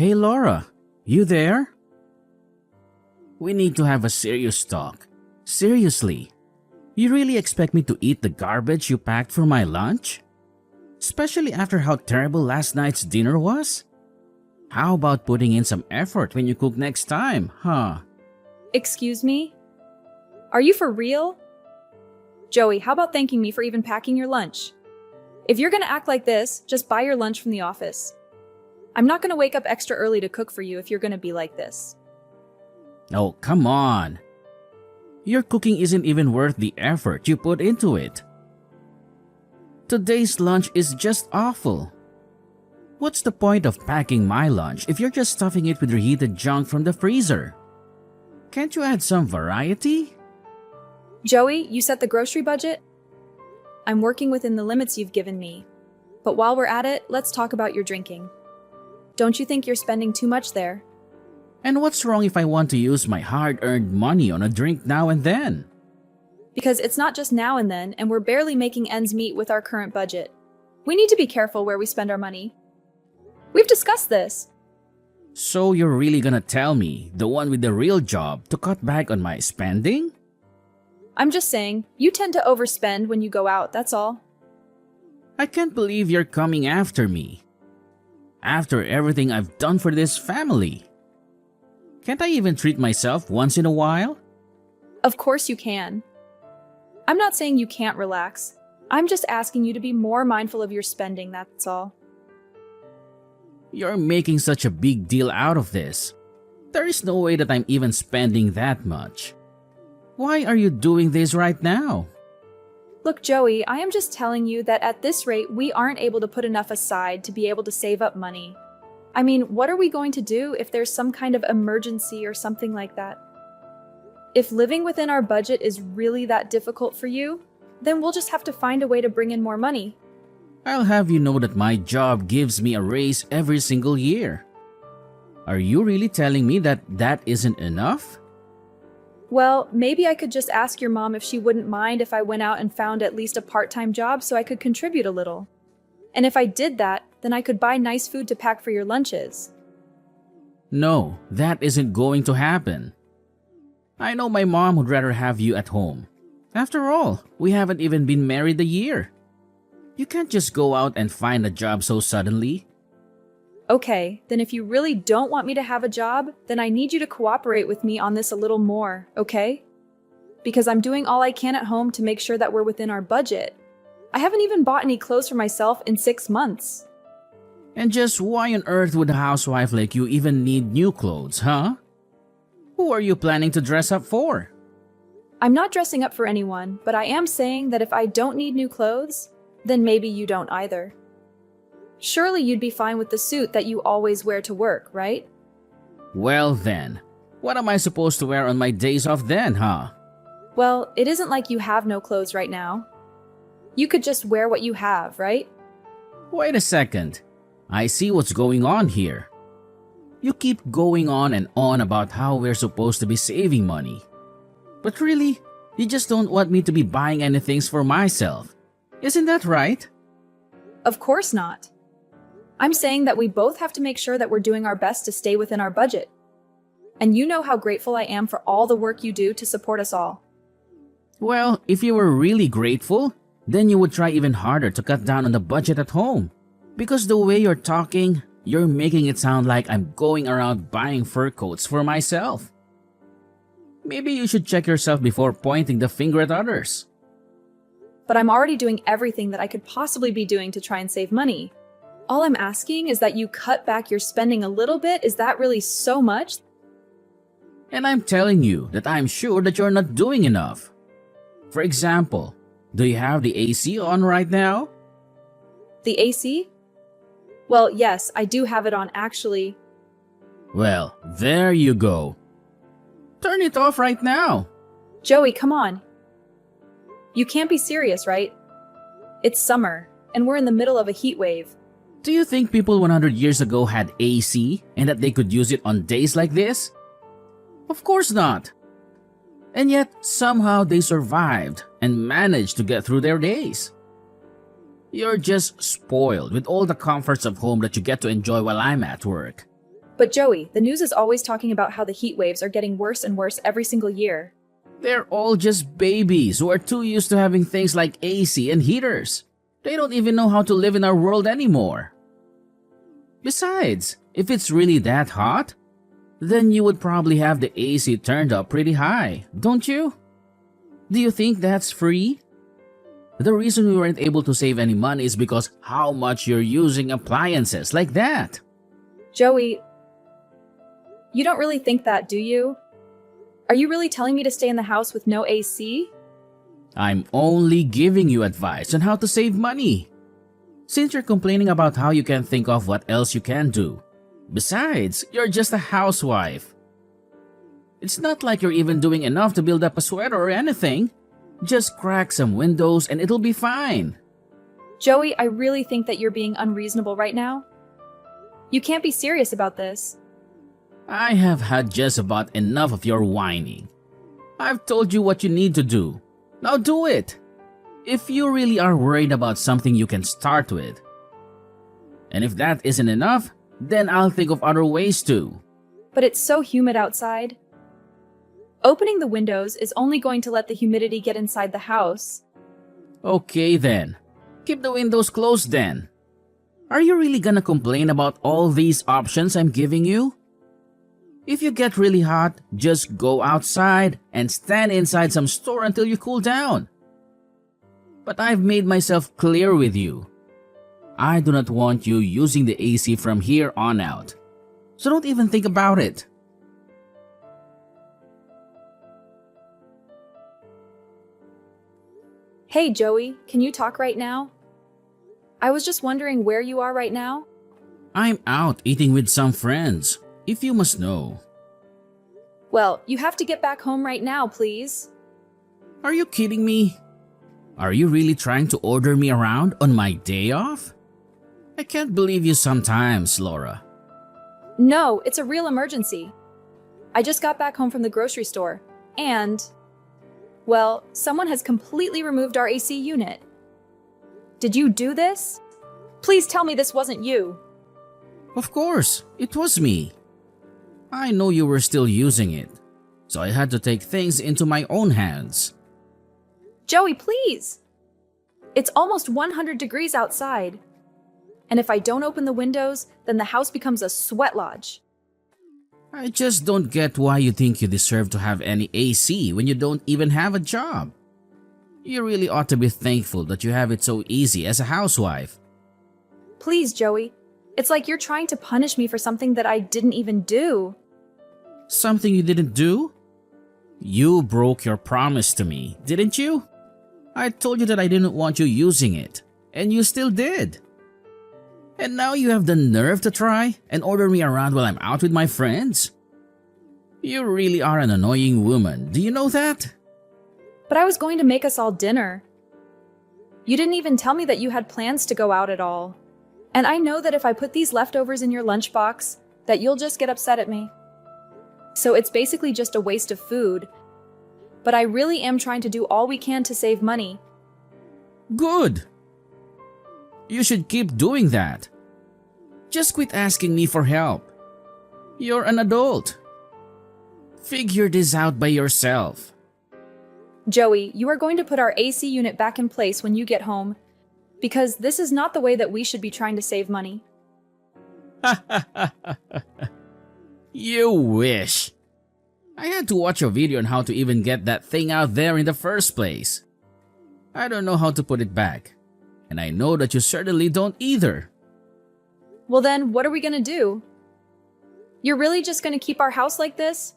Hey Laura, you there? We need to have a serious talk. Seriously, you really expect me to eat the garbage you packed for my lunch? Especially after how terrible last night's dinner was? How about putting in some effort when you cook next time, huh? Excuse me? Are you for real? Joey, how about thanking me for even packing your lunch? If you're gonna act like this, just buy your lunch from the office. I'm not gonna wake up extra early to cook for you if you're gonna be like this. Oh, come on. Your cooking isn't even worth the effort you put into it. Today's lunch is just awful. What's the point of packing my lunch if you're just stuffing it with reheated junk from the freezer? Can't you add some variety? Joey, you set the grocery budget? I'm working within the limits you've given me. But while we're at it, let's talk about your drinking. Don't you think you're spending too much there? And what's wrong if I want to use my hard-earned money on a drink now and then? Because it's not just now and then, and we're barely making ends meet with our current budget. We need to be careful where we spend our money. We've discussed this. So you're really gonna tell me, the one with the real job, to cut back on my spending? I'm just saying, you tend to overspend when you go out, that's all. I can't believe you're coming after me. After everything I've done for this family. Can't I even treat myself once in a while? Of course you can. I'm not saying you can't relax. I'm just asking you to be more mindful of your spending, that's all. You're making such a big deal out of this. There is no way that I'm even spending that much. Why are you doing this right now? Look, Joey, I am just telling you that at this rate, we aren't able to put enough aside to be able to save up money. I mean, what are we going to do if there's some kind of emergency or something like that? If living within our budget is really that difficult for you, then we'll just have to find a way to bring in more money. I'll have you know that my job gives me a raise every single year. Are you really telling me that that isn't enough? Well, maybe I could just ask your mom if she wouldn't mind if I went out and found at least a part-time job so I could contribute a little. And if I did that, then I could buy nice food to pack for your lunches. No, that isn't going to happen. I know my mom would rather have you at home. After all, we haven't even been married a year. You can't just go out and find a job so suddenly. Okay, then if you really don't want me to have a job, then I need you to cooperate with me on this a little more, okay? Because I'm doing all I can at home to make sure that we're within our budget. I haven't even bought any clothes for myself in 6 months. And just why on earth would a housewife like you even need new clothes, huh? Who are you planning to dress up for? I'm not dressing up for anyone, but I am saying that if I don't need new clothes, then maybe you don't either. Surely you'd be fine with the suit that you always wear to work, right? Well then, what am I supposed to wear on my days off then, huh? Well, it isn't like you have no clothes right now. You could just wear what you have, right? Wait a second. I see what's going on here. You keep going on and on about how we're supposed to be saving money. But really, you just don't want me to be buying anything for myself. Isn't that right? Of course not. I'm saying that we both have to make sure that we're doing our best to stay within our budget. And you know how grateful I am for all the work you do to support us all. Well, if you were really grateful, then you would try even harder to cut down on the budget at home. Because the way you're talking, you're making it sound like I'm going around buying fur coats for myself. Maybe you should check yourself before pointing the finger at others. But I'm already doing everything that I could possibly be doing to try and save money. All I'm asking is that you cut back your spending a little bit. Is that really so much? And I'm telling you that I'm sure that you're not doing enough. For example, do you have the AC on right now? The AC? Well, yes, I do have it on actually. Well, there you go. Turn it off right now. Joey, come on. You can't be serious, right? It's summer, and we're in the middle of a heat wave. Do you think people 100 years ago had AC and that they could use it on days like this? Of course not. And yet, somehow they survived and managed to get through their days. You're just spoiled with all the comforts of home that you get to enjoy while I'm at work. But Joey, the news is always talking about how the heat waves are getting worse and worse every single year. They're all just babies who are too used to having things like AC and heaters. They don't even know how to live in our world anymore. Besides, if it's really that hot, then you would probably have the AC turned up pretty high, don't you? Do you think that's free? The reason we weren't able to save any money is because how much you're using appliances like that. Joey, you don't really think that, do you? Are you really telling me to stay in the house with no AC? I'm only giving you advice on how to save money. Since you're complaining about how you can't think of what else you can do. Besides, you're just a housewife. It's not like you're even doing enough to build up a sweater or anything. Just crack some windows and it'll be fine. Joey, I really think that you're being unreasonable right now. You can't be serious about this. I have had just about enough of your whining. I've told you what you need to do. Now do it. If you really are worried about something you can start with. And if that isn't enough, then I'll think of other ways too. But it's so humid outside. Opening the windows is only going to let the humidity get inside the house. Okay then. Keep the windows closed then. Are you really gonna complain about all these options I'm giving you? If you get really hot, just go outside and stand inside some store until you cool down. But I've made myself clear with you. I do not want you using the AC from here on out. So don't even think about it. Hey Joey, can you talk right now? I was just wondering where you are right now. I'm out eating with some friends, if you must know. Well, you have to get back home right now, please. Are you kidding me? Are you really trying to order me around on my day off? I can't believe you sometimes, Laura. No, it's a real emergency. I just got back home from the grocery store, and, well, someone has completely removed our AC unit. Did you do this? Please tell me this wasn't you. Of course, it was me. I know you were still using it, so I had to take things into my own hands. Joey, please! It's almost 100 degrees outside. And if I don't open the windows, then the house becomes a sweat lodge. I just don't get why you think you deserve to have any AC when you don't even have a job. You really ought to be thankful that you have it so easy as a housewife. Please, Joey. It's like you're trying to punish me for something that I didn't even do. Something you didn't do? You broke your promise to me, didn't you? I told you that I didn't want you using it, and you still did. And now you have the nerve to try and order me around while I'm out with my friends? You really are an annoying woman, do you know that? But I was going to make us all dinner. You didn't even tell me that you had plans to go out at all. And I know that if I put these leftovers in your lunchbox, that you'll just get upset at me. So it's basically just a waste of food. But I really am trying to do all we can to save money. Good. You should keep doing that. Just quit asking me for help. You're an adult. Figure this out by yourself. Joey, you are going to put our AC unit back in place when you get home, because this is not the way that we should be trying to save money. You wish. I had to watch a video on how to even get that thing out there in the first place. I don't know how to put it back, and I know that you certainly don't either. Well then, what are we gonna do? You're really just gonna keep our house like this?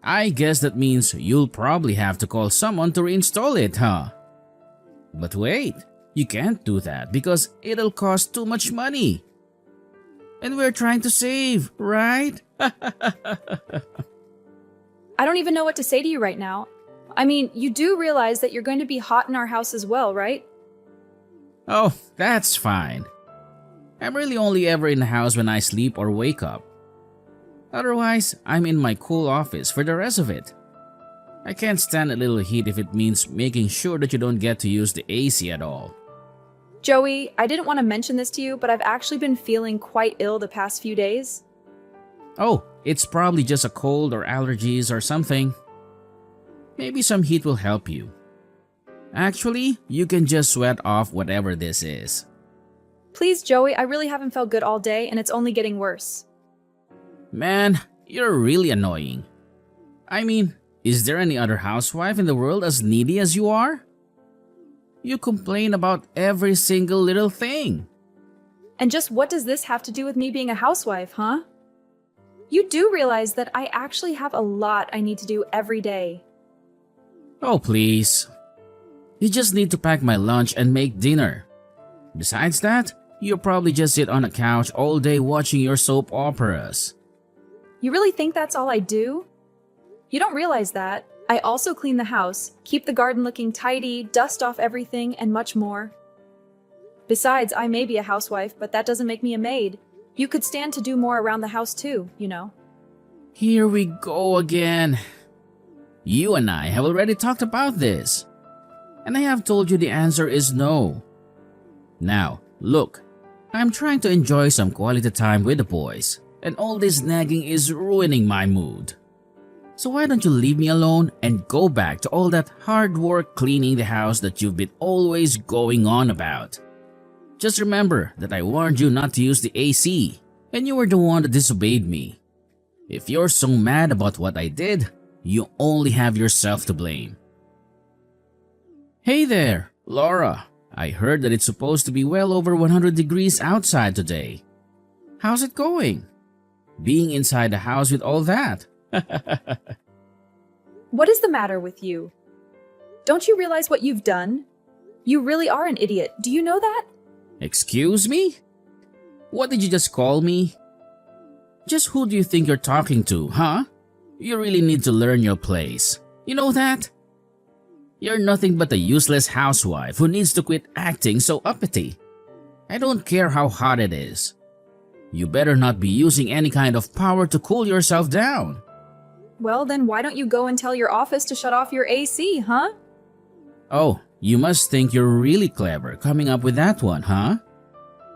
I guess that means you'll probably have to call someone to reinstall it, huh? But wait, you can't do that because it'll cost too much money. And we're trying to save, right? I don't even know what to say to you right now. I mean, you do realize that you're going to be hot in our house as well, right? Oh, that's fine. I'm really only ever in the house when I sleep or wake up. Otherwise, I'm in my cool office for the rest of it. I can't stand a little heat if it means making sure that you don't get to use the AC at all. Joey, I didn't want to mention this to you, but I've actually been feeling quite ill the past few days. Oh, it's probably just a cold or allergies or something. Maybe some heat will help you. Actually, you can just sweat off whatever this is. Please, Joey, I really haven't felt good all day and it's only getting worse. Man, you're really annoying. I mean, is there any other housewife in the world as needy as you are? You complain about every single little thing. And just what does this have to do with me being a housewife, huh? You do realize that I actually have a lot I need to do every day. Oh, please. You just need to pack my lunch and make dinner. Besides that, you'll probably just sit on a couch all day watching your soap operas. You really think that's all I do? You don't realize that. I also clean the house, keep the garden looking tidy, dust off everything, and much more. Besides, I may be a housewife, but that doesn't make me a maid. You could stand to do more around the house too, you know. Here we go again. You and I have already talked about this. And I have told you the answer is no. Now, look, I'm trying to enjoy some quality time with the boys, and all this nagging is ruining my mood. So why don't you leave me alone and go back to all that hard work cleaning the house that you've been always going on about? Just remember that I warned you not to use the AC, and you were the one that disobeyed me. If you're so mad about what I did, you only have yourself to blame. Hey there, Laura. I heard that it's supposed to be well over 100 degrees outside today. How's it going? Being inside the house with all that? What is the matter with you? Don't you realize what you've done? You really are an idiot. Do you know that? Excuse me? What did you just call me? Just who do you think you're talking to, huh? You really need to learn your place. You know that? You're nothing but a useless housewife who needs to quit acting so uppity. I don't care how hot it is. You better not be using any kind of power to cool yourself down. Well, then why don't you go and tell your office to shut off your AC, huh? Oh, you must think you're really clever coming up with that one, huh?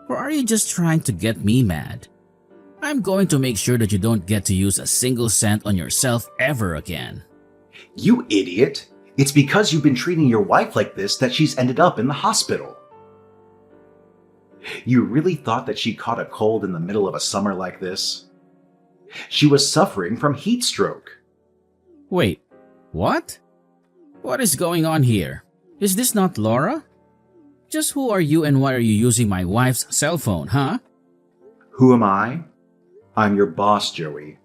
Or are you just trying to get me mad? I'm going to make sure that you don't get to use a single cent on yourself ever again. You idiot! It's because you've been treating your wife like this that she's ended up in the hospital. You really thought that she caught a cold in the middle of a summer like this? She was suffering from heat stroke. Wait, what? What is going on here? Is this not Laura? Just who are you and why are you using my wife's cell phone, huh? Who am I? I'm your boss, Joey.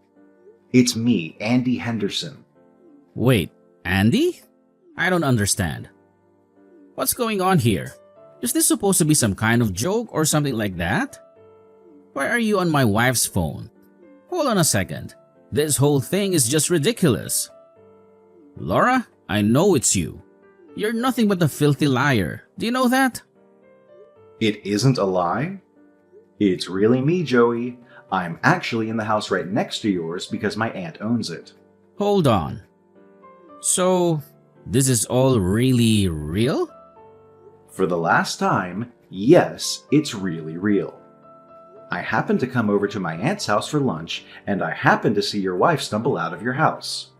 It's me, Andy Henderson. Wait, Andy? I don't understand. What's going on here? Is this supposed to be some kind of joke or something like that? Why are you on my wife's phone? Hold on a second. This whole thing is just ridiculous. Laura, I know it's you. You're nothing but a filthy liar. Do you know that? It isn't a lie? It's really me, Joey. I'm actually in the house right next to yours because my aunt owns it. Hold on. So, this is all really real? For the last time, yes, it's really real. I happened to come over to my aunt's house for lunch, and I happened to see your wife stumble out of your house.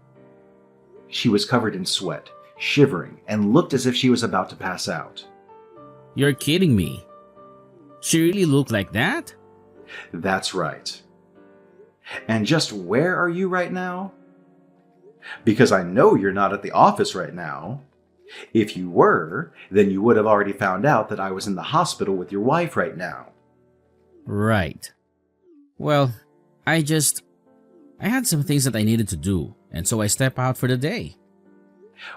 She was covered in sweat, shivering, and looked as if she was about to pass out. You're kidding me. She really looked like that? That's right. And just where are you right now? Because I know you're not at the office right now. If you were, then you would have already found out that I was in the hospital with your wife right now. Right. Well, I had some things that I needed to do, and so I stepped out for the day.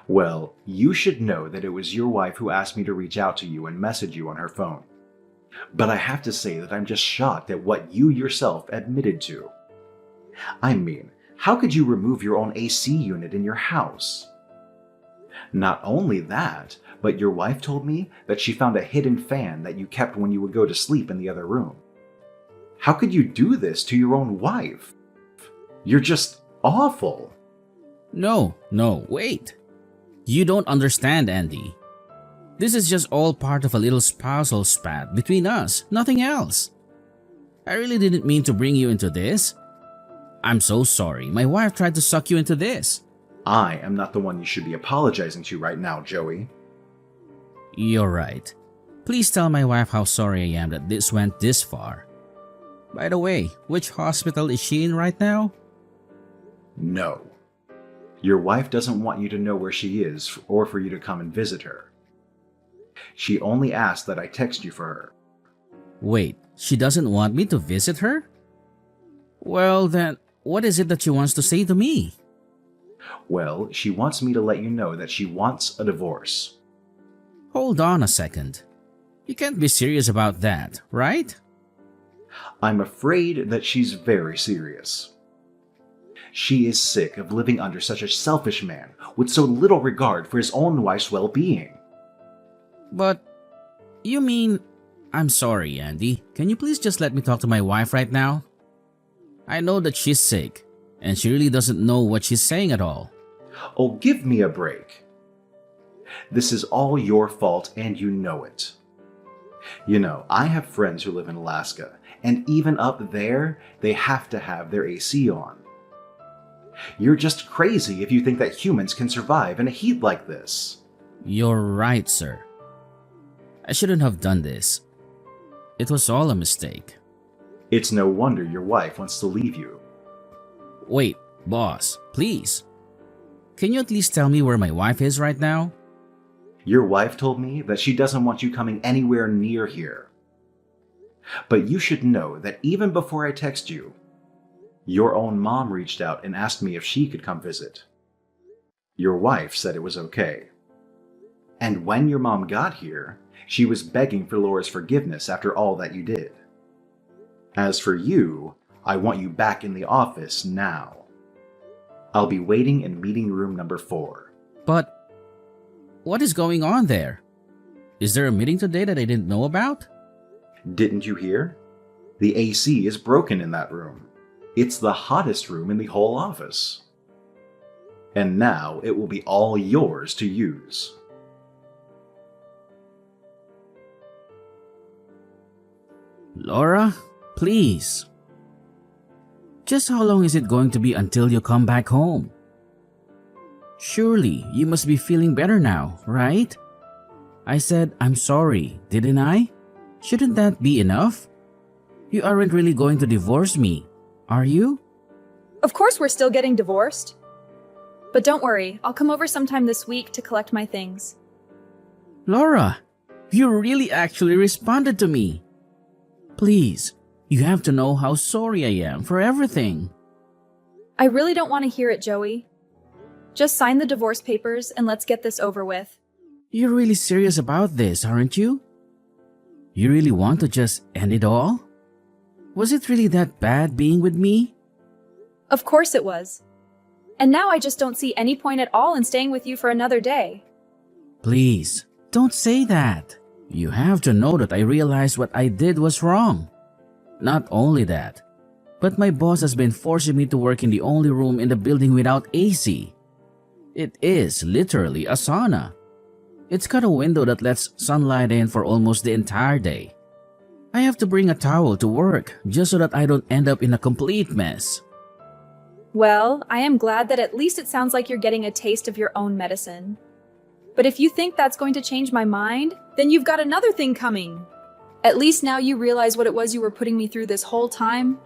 Well, you should know that it was your wife who asked me to reach out to you and message you on her phone. But I have to say that I'm just shocked at what you yourself admitted to. I mean, how could you remove your own AC unit in your house? Not only that, but your wife told me that she found a hidden fan that you kept when you would go to sleep in the other room. How could you do this to your own wife? You're just awful. No, wait. You don't understand, Andy. This is just all part of a little spousal spat between us, nothing else. I really didn't mean to bring you into this. I'm so sorry, my wife tried to suck you into this. I am not the one you should be apologizing to right now, Joey. You're right. Please tell my wife how sorry I am that this went this far. By the way, which hospital is she in right now? No. Your wife doesn't want you to know where she is or for you to come and visit her. She only asked that I text you for her. Wait, she doesn't want me to visit her? Well then, what is it that she wants to say to me? Well, she wants me to let you know that she wants a divorce. Hold on a second. You can't be serious about that, right? I'm afraid that she's very serious. She is sick of living under such a selfish man with so little regard for his own wife's well-being. But, you mean... I'm sorry, Andy. Can you please just let me talk to my wife right now? I know that she's sick, and she really doesn't know what she's saying at all. Oh, give me a break. This is all your fault, and you know it. You know, I have friends who live in Alaska, and even up there, they have to have their AC on. You're just crazy if you think that humans can survive in a heat like this. You're right, sir. I shouldn't have done this. It was all a mistake. It's no wonder your wife wants to leave you. Wait, boss, please. Can you at least tell me where my wife is right now? Your wife told me that she doesn't want you coming anywhere near here. But you should know that even before I text you, your own mom reached out and asked me if she could come visit. Your wife said it was okay. And when your mom got here, she was begging for Laura's forgiveness after all that you did. As for you, I want you back in the office now. I'll be waiting in meeting room number 4. But what is going on there? Is there a meeting today that I didn't know about? Didn't you hear? The AC is broken in that room. It's the hottest room in the whole office. And now it will be all yours to use. Laura, please. Just how long is it going to be until you come back home? Surely you must be feeling better now, right? I said I'm sorry, didn't I? Shouldn't that be enough? You aren't really going to divorce me, are you? Of course we're still getting divorced. But don't worry, I'll come over sometime this week to collect my things. Laura, you really actually responded to me. Please, you have to know how sorry I am for everything. I really don't want to hear it, Joey. Just sign the divorce papers and let's get this over with. You're really serious about this, aren't you? You really want to just end it all? Was it really that bad being with me? Of course it was. And now I just don't see any point at all in staying with you for another day. Please, don't say that. You have to know that I realized what I did was wrong. Not only that, but my boss has been forcing me to work in the only room in the building without AC. It is literally a sauna. It's got a window that lets sunlight in for almost the entire day. I have to bring a towel to work just so that I don't end up in a complete mess. Well, I am glad that at least it sounds like you're getting a taste of your own medicine. But if you think that's going to change my mind, then you've got another thing coming. At least now you realize what it was you were putting me through this whole time.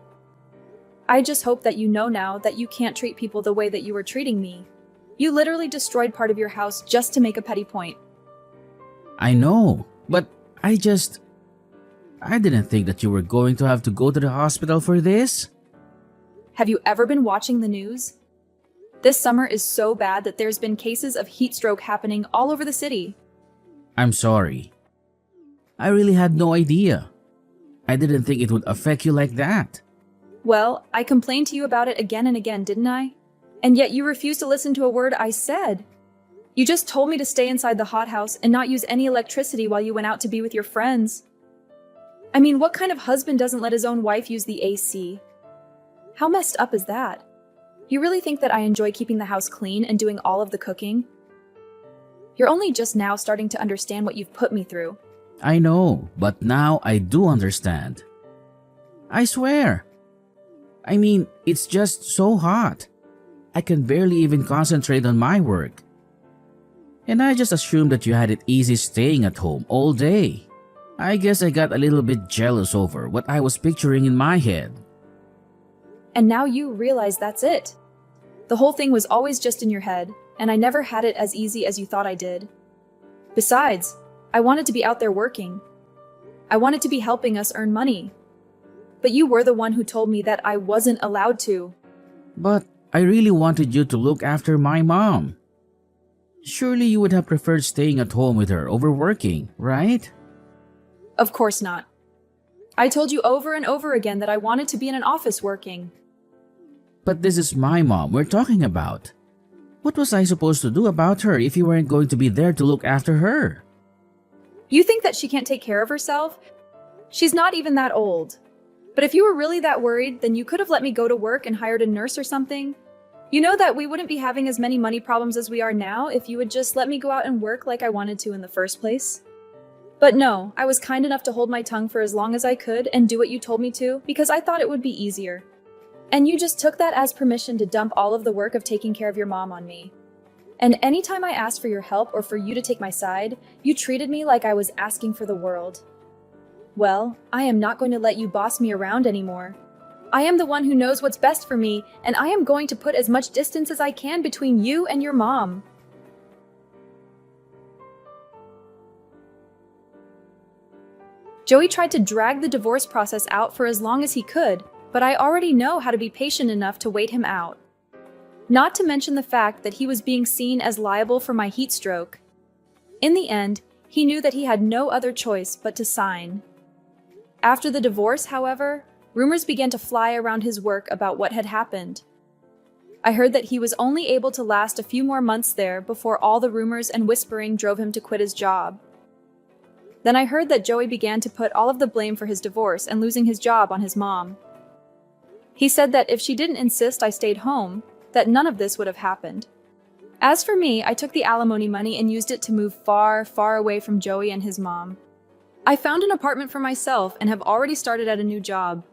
I just hope that you know now that you can't treat people the way that you were treating me. You literally destroyed part of your house just to make a petty point. I know, but I didn't think that you were going to have to go to the hospital for this. Have you ever been watching the news? This summer is so bad that there's been cases of heat stroke happening all over the city. I'm sorry. I really had no idea. I didn't think it would affect you like that. Well, I complained to you about it again and again, didn't I? And yet you refused to listen to a word I said. You just told me to stay inside the hothouse and not use any electricity while you went out to be with your friends. I mean, what kind of husband doesn't let his own wife use the AC? How messed up is that? You really think that I enjoy keeping the house clean and doing all of the cooking? You're only just now starting to understand what you've put me through. I know, but now I do understand. I swear. I mean, it's just so hot. I can barely even concentrate on my work. And I just assumed that you had it easy staying at home all day. I guess I got a little bit jealous over what I was picturing in my head. And now you realize that's it. The whole thing was always just in your head, and I never had it as easy as you thought I did. Besides, I wanted to be out there working. I wanted to be helping us earn money. But you were the one who told me that I wasn't allowed to. But I really wanted you to look after my mom. Surely you would have preferred staying at home with her over working, right? Of course not. I told you over and over again that I wanted to be in an office working. But this is my mom we're talking about. What was I supposed to do about her if you weren't going to be there to look after her? You think that she can't take care of herself? She's not even that old. But if you were really that worried, then you could have let me go to work and hired a nurse or something. You know that we wouldn't be having as many money problems as we are now if you would just let me go out and work like I wanted to in the first place. But no, I was kind enough to hold my tongue for as long as I could and do what you told me to because I thought it would be easier. And you just took that as permission to dump all of the work of taking care of your mom on me. And anytime I asked for your help or for you to take my side, you treated me like I was asking for the world. Well, I am not going to let you boss me around anymore. I am the one who knows what's best for me, and I am going to put as much distance as I can between you and your mom. Joey tried to drag the divorce process out for as long as he could, but I already know how to be patient enough to wait him out. Not to mention the fact that he was being seen as liable for my heat stroke. In the end, he knew that he had no other choice but to sign. After the divorce, however, rumors began to fly around his work about what had happened. I heard that he was only able to last a few more months there before all the rumors and whispering drove him to quit his job. Then I heard that Joey began to put all of the blame for his divorce and losing his job on his mom. He said that if she didn't insist I stayed home, that none of this would have happened. As for me, I took the alimony money and used it to move far, far away from Joey and his mom. I found an apartment for myself and have already started at a new job.